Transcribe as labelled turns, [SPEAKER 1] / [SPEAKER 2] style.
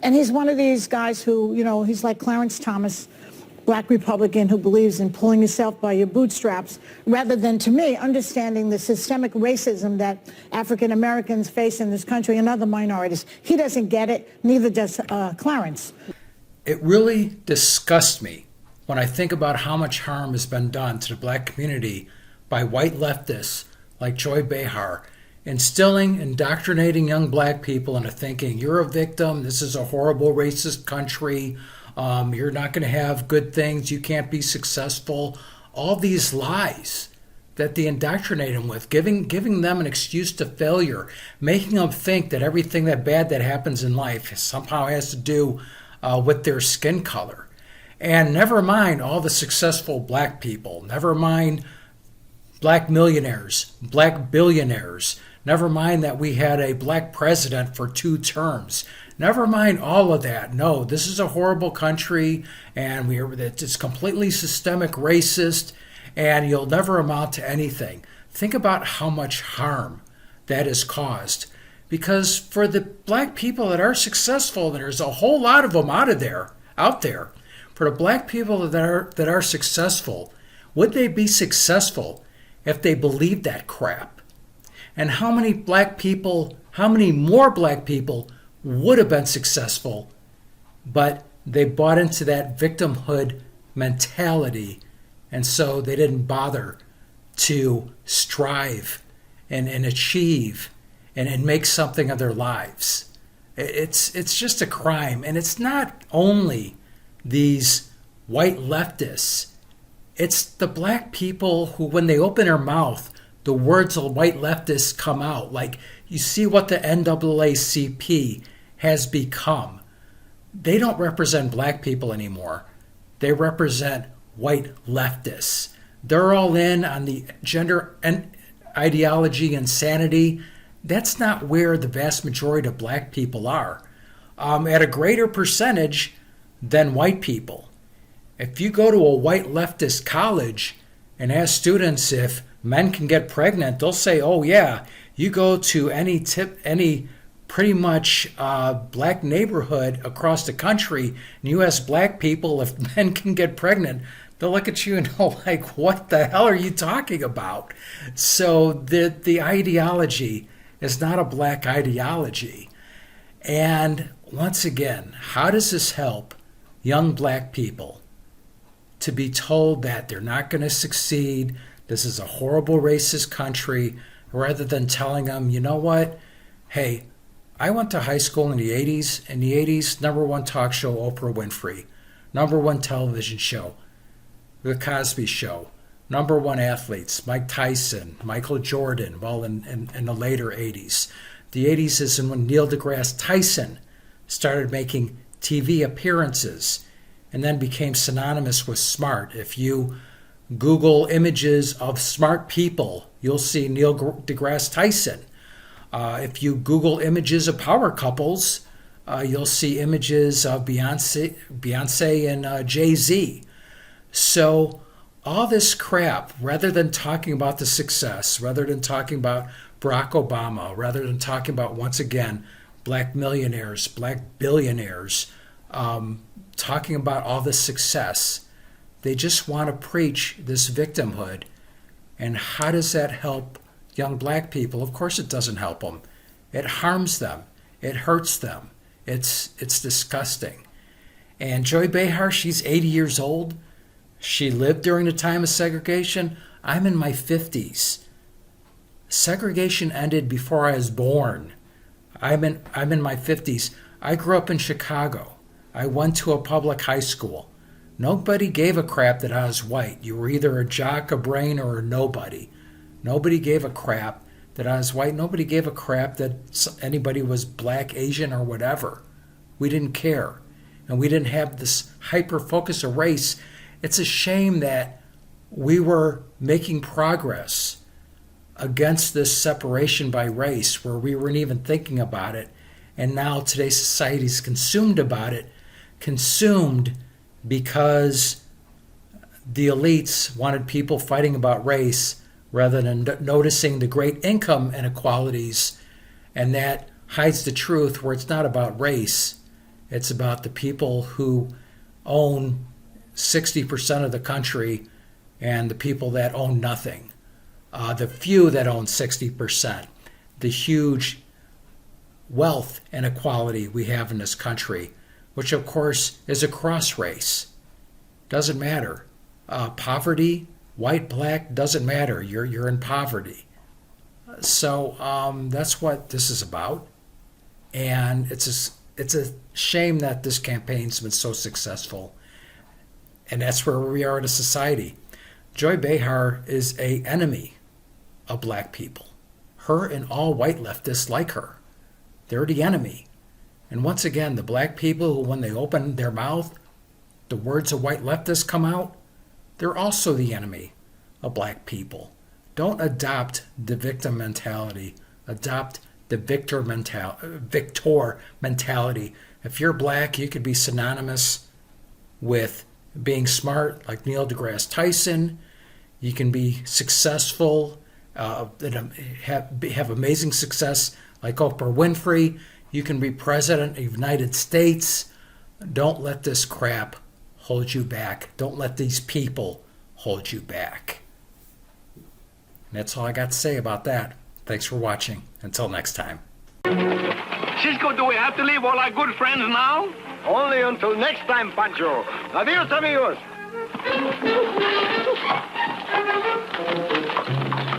[SPEAKER 1] And he's one of these guys who, he's like Clarence Thomas, black Republican who believes in pulling yourself by your bootstraps, rather than, to me, understanding the systemic racism that African Americans face in this country and other minorities. He doesn't get it, neither does Clarence.
[SPEAKER 2] It really disgusts me when I think about how much harm has been done to the black community by white leftists like Joy Behar, indoctrinating young black people into thinking you're a victim, this is a horrible racist country, you're not going to have good things, you can't be successful. All these lies that they indoctrinate them with, giving them an excuse to failure, making them think that everything that bad that happens in life somehow has to do with their skin color. And never mind all the successful black people, never mind black millionaires, black billionaires, never mind that we had a black president for 2 terms. Never mind all of that. No, this is a horrible country, and it's completely systemic racist, and you'll never amount to anything. Think about how much harm that has caused. Because for the black people that are successful, and there's a whole lot of them out there, for the black people that are successful, would they be successful if they believed that crap? And how many more black people would have been successful, but they bought into that victimhood mentality, and so they didn't bother to strive and achieve and make something of their lives. It's just a crime. And it's not only these white leftists, it's the black people who, when they open their mouth, the words of white leftists come out. Like, you see what the NAACP has become. They don't represent black people anymore. They represent white leftists. They're all in on the gender and ideology insanity. That's not where the vast majority of black people are, at a greater percentage than white people. If you go to a white leftist college and ask students if men can get pregnant, they'll say, oh yeah, you go to any pretty much black neighborhood across the country and you ask black people if men can get pregnant, they'll look at you and go like, what the hell are you talking about? So the ideology is not a black ideology. And once again, how does this help young black people to be told that they're not going to succeed, this is a horrible racist country, rather than telling them, you know what, hey, I went to high school in the 80s. In the 80s, number one talk show, Oprah Winfrey. Number one television show, The Cosby Show. Number one athletes, Mike Tyson, Michael Jordan, well, in the later 80s. The 80s is when Neil deGrasse Tyson started making TV appearances and then became synonymous with smart. If you Google images of smart people, you'll see Neil deGrasse Tyson. If you Google images of power couples, you'll see images of Beyonce and Jay-Z. So all this crap, rather than talking about the success, rather than talking about Barack Obama, rather than talking about, once again, black millionaires, black billionaires, talking about all this success, they just want to preach this victimhood. And how does that help young black people? Of course it doesn't help them. It harms them. It hurts them. It's disgusting. And Joy Behar, she's 80 years old. She lived during the time of segregation. I'm in my 50s. Segregation ended before I was born. I'm in my 50s. I grew up in Chicago. I went to a public high school. Nobody gave a crap that I was white. You were either a jock, a brain, or a nobody. Nobody gave a crap that I was white. Nobody gave a crap that anybody was black, Asian, or whatever. We didn't care. And we didn't have this hyper focus of race. It's a shame that we were making progress against this separation by race where we weren't even thinking about it. And now today's society is consumed about it. Consumed because the elites wanted people fighting about race rather than noticing the great income inequalities. And that hides the truth where it's not about race. It's about the people who own 60% of the country and the people that own nothing. The few that own 60%. The huge wealth inequality we have in this country, which of course is a cross race. Doesn't matter. Poverty, white, black, doesn't matter. You're in poverty. So that's what this is about. And it's a shame that this campaign's been so successful. And that's where we are in a society. Joy Behar is an enemy of black people. Her and all white leftists like her. They're the enemy. And once again, the black people who, when they open their mouth, the words of white leftists come out, they're also the enemy of black people. Don't adopt the victim mentality. Adopt the victor mentality. If you're black, you could be synonymous with being smart, like Neil deGrasse Tyson. You can be successful, have amazing success, like Oprah Winfrey. You can be president of the United States. Don't let this crap hold you back. Don't let these people hold you back. And that's all I got to say about that. Thanks for watching. Until next time.
[SPEAKER 3] Cisco, do we have to leave all our good friends now?
[SPEAKER 4] Only until next time, Pancho. Adios, amigos.